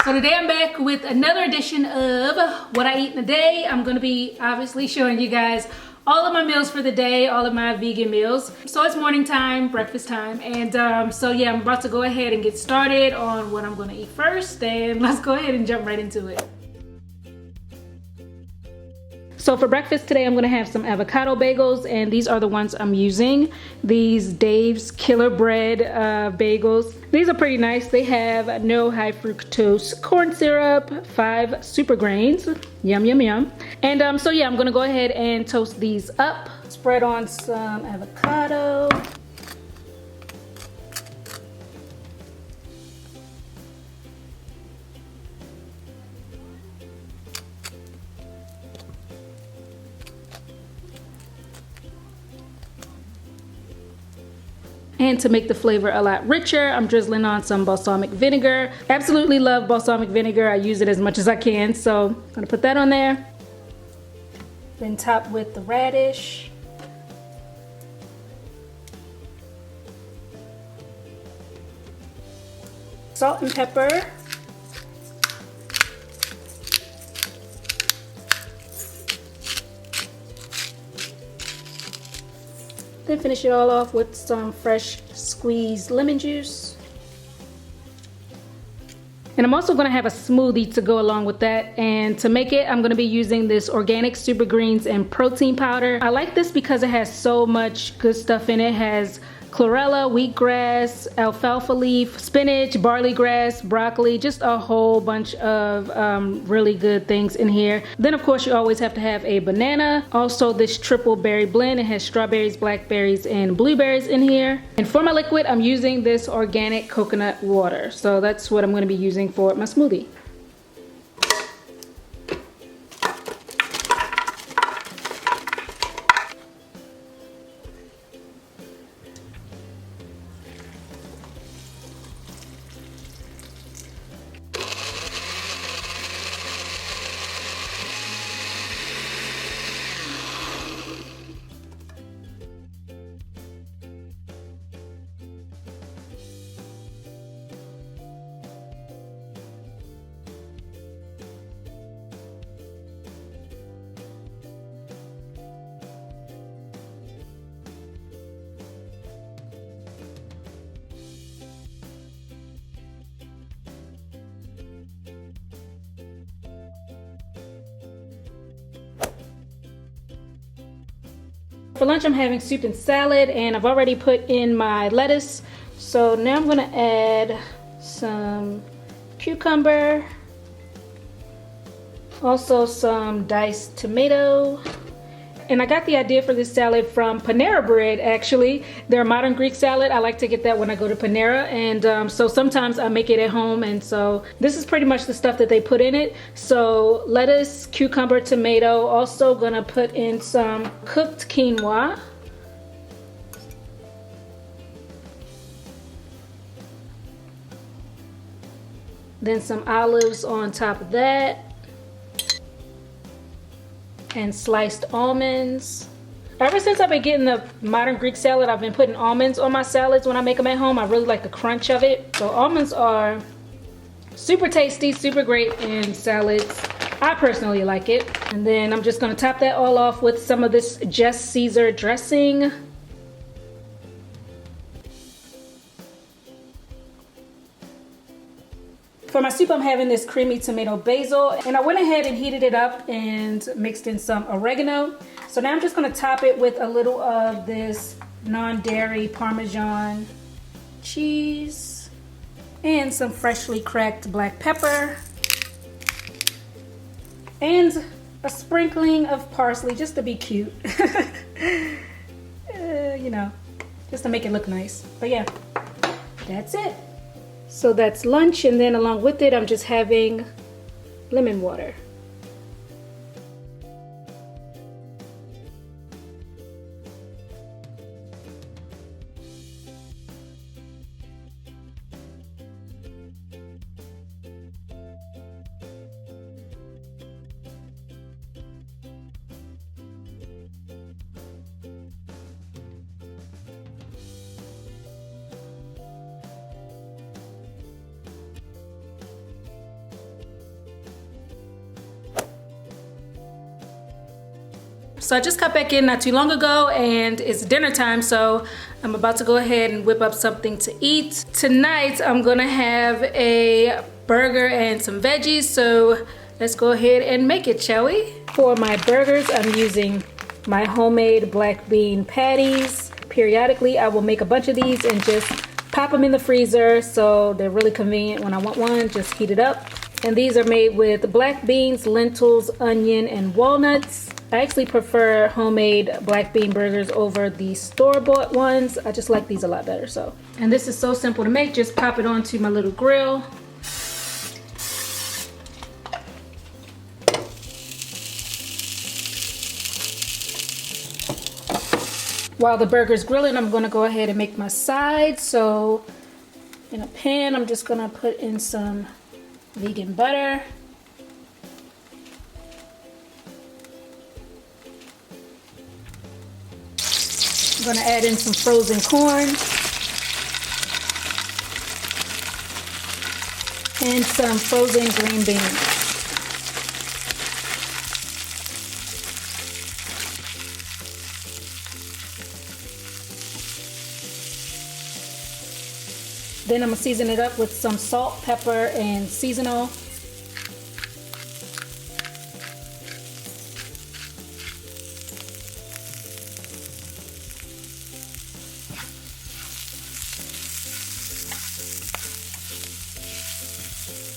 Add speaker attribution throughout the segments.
Speaker 1: So today I'm back with another edition of What I Eat in a Day. I'm going to be obviously showing you guys all of my meals for the day, all of my vegan meals. So it's morning time, breakfast time, and so yeah, I'm about to go ahead and get started on what I'm going to eat first, and let's go ahead and jump right into it. So for breakfast today, I'm gonna have some avocado bagels, and these are the ones I'm using. These Dave's Killer Bread bagels. These are pretty nice. They have no high fructose corn syrup, 5 super grains, yum, yum, yum. And so yeah, I'm gonna go ahead and toast these up. Spread on some avocado. And to make the flavor a lot richer, I'm drizzling on some balsamic vinegar. Absolutely love balsamic vinegar. I use it as much as I can, so I'm gonna put that on there. Then top with the radish. Salt and pepper. Then finish it all off with some fresh squeezed lemon juice. And I'm also gonna have a smoothie to go along with that. And to make it, I'm gonna be using this organic super greens and protein powder. I like this because it has so much good stuff in it. It has chlorella, wheatgrass, alfalfa leaf, spinach, barley grass, broccoli, just a whole bunch of really good things in here. Then of course you always have to have a banana. Also this triple berry blend, it has strawberries, blackberries, and blueberries in here. And for my liquid, I'm using this organic coconut water. So that's what I'm gonna be using for my smoothie. For lunch, I'm having soup and salad, and I've already put in my lettuce. So now I'm gonna add some cucumber, also some diced tomato. And I got the idea for this salad from Panera Bread, actually. Their modern Greek salad, I like to get that when I go to Panera. And so sometimes I make it at home. And so this is pretty much the stuff that they put in it. So lettuce, cucumber, tomato. Also gonna put in some cooked quinoa. Then some olives on top of that. And sliced almonds. Ever since I've been getting the modern Greek salad, I've been putting almonds on my salads when I make them at home. I really like the crunch of it. So almonds are super tasty, super great in salads. I personally like it. And then I'm just gonna top that all off with some of this Just Caesar dressing. For my soup, I'm having this creamy tomato basil, and I went ahead and heated it up and mixed in some oregano. So now I'm just gonna top it with a little of this non-dairy Parmesan cheese and some freshly cracked black pepper and a sprinkling of parsley just to be cute. You know, just to make it look nice. But yeah, that's it. So that's lunch, and then along with it, I'm just having lemon water. So I just got back in not too long ago and it's dinner time, so I'm about to go ahead and whip up something to eat. Tonight I'm gonna have a burger and some veggies, so let's go ahead and make it, shall we? For my burgers, I'm using my homemade black bean patties. Periodically, I will make a bunch of these and just pop them in the freezer, so they're really convenient when I want one, just heat it up. And these are made with black beans, lentils, onion, and walnuts. I actually prefer homemade black bean burgers over the store-bought ones. I just like these a lot better, so. And this is so simple to make, just pop it onto my little grill. While the burger's grilling, I'm gonna go ahead and make my sides. So in a pan, I'm just gonna put in some vegan butter. I'm gonna add in some frozen corn and some frozen green beans. Then I'm gonna season it up with some salt, pepper, and seasonal.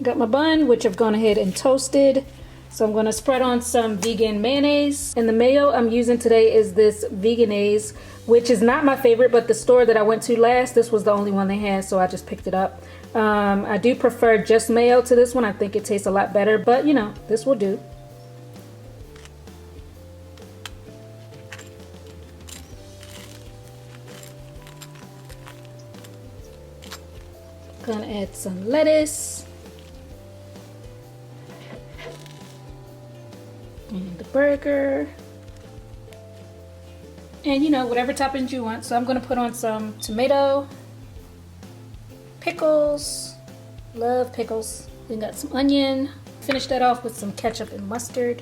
Speaker 1: Got my bun, which I've gone ahead and toasted. So I'm gonna spread on some vegan mayonnaise. And the mayo I'm using today is this Vegenaise, which is not my favorite, but the store that I went to last, this was the only one they had, so I just picked it up. I do prefer just mayo to this one. I think it tastes a lot better, but you know, this will do. Gonna add some lettuce. And the burger. And you know, whatever toppings you want. So I'm gonna put on some tomato, pickles, love pickles. Then got some onion. Finish that off with some ketchup and mustard.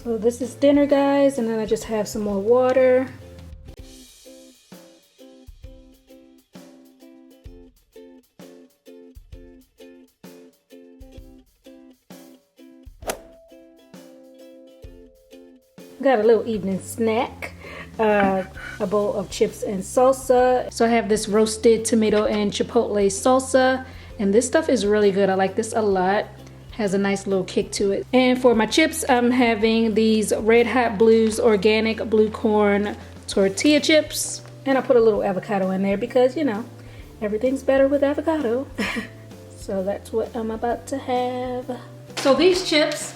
Speaker 1: So this is dinner, guys, and then I just have some more water. Got a little evening snack, a bowl of chips and salsa. So I have this roasted tomato and chipotle salsa, and this stuff is really good. I like this a lot. Has a nice little kick to it. And for my chips, I'm having these Red Hot Blues organic blue corn tortilla chips. And I put a little avocado in there because, you know, everything's better with avocado. So that's what I'm about to have. So these chips,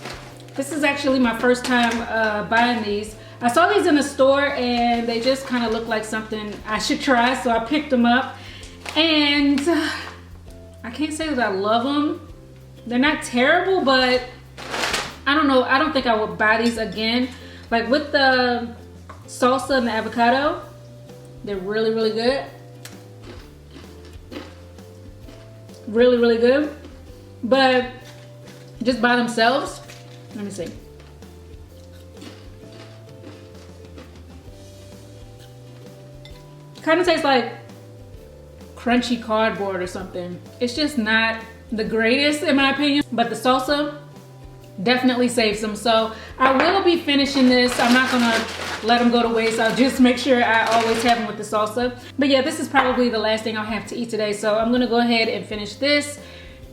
Speaker 1: this is actually my first time buying these. I saw these in the store and they just kind of look like something I should try, so I picked them up. And I can't say that I love them. They're not terrible, but I don't know. I don't think I would buy these again. Like with the salsa and the avocado, they're really, really good. Really, really good. But just by themselves, let me see. Kind of tastes like crunchy cardboard or something. It's just not the greatest in my opinion, but the salsa definitely saves them. So I will be finishing this. I'm not gonna let them go to waste. I'll just make sure I always have them with the salsa. But yeah, this is probably the last thing I'll have to eat today. So I'm gonna go ahead and finish this,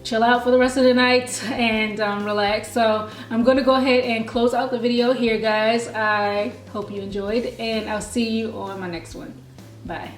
Speaker 1: chill out for the rest of the night, and relax. So I'm gonna go ahead and close out the video here, guys. I hope you enjoyed, and I'll see you on my next one. Bye.